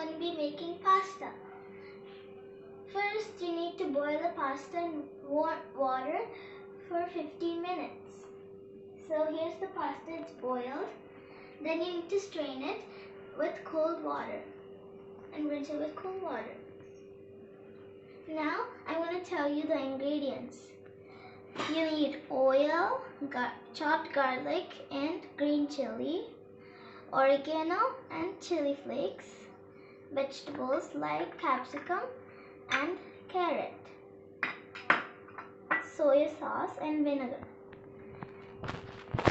going to be making pasta. First, you need to boil the pasta in warm water for 15 minutes. So here's the pasta, it's boiled. Then you need to strain it with cold water and rinse it with cold water. Now, I'm going to tell you the ingredients. You need oil, chopped garlic and green chili, oregano and chili flakes, vegetables like capsicum and carrot, soy sauce and vinegar.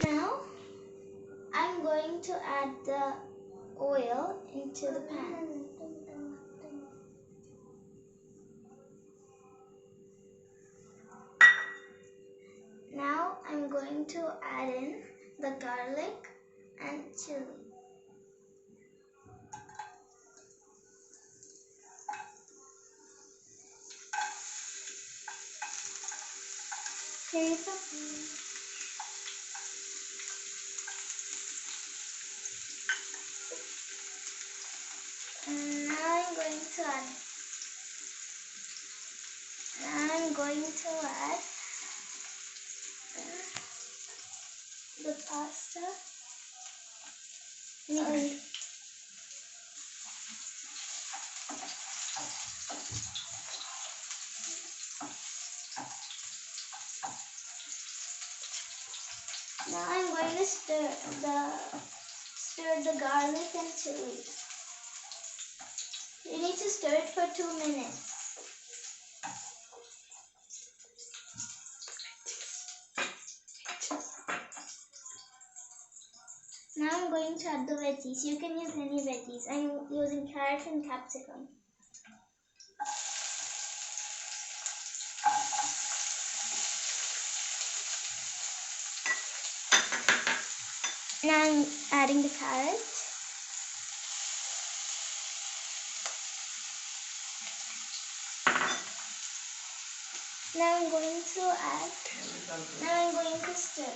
Now, I'm going to add the oil into the pan. Now I'm going to add in the garlic and chili. And now I'm going to add the pasta. Now I'm going to stir the garlic and chili. You need to stir it for 2 minutes. Now I'm going to add the veggies. You can use any veggies. I'm using carrot and capsicum. Now I'm adding the carrot. Now I'm going to stir.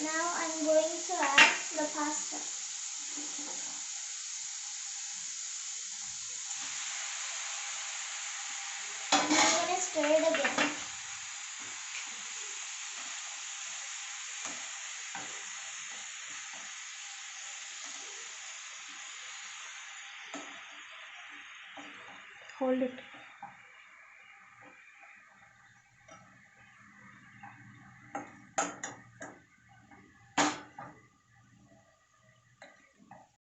Now I'm going to add the pasta. And I'm going to stir it again. Hold it.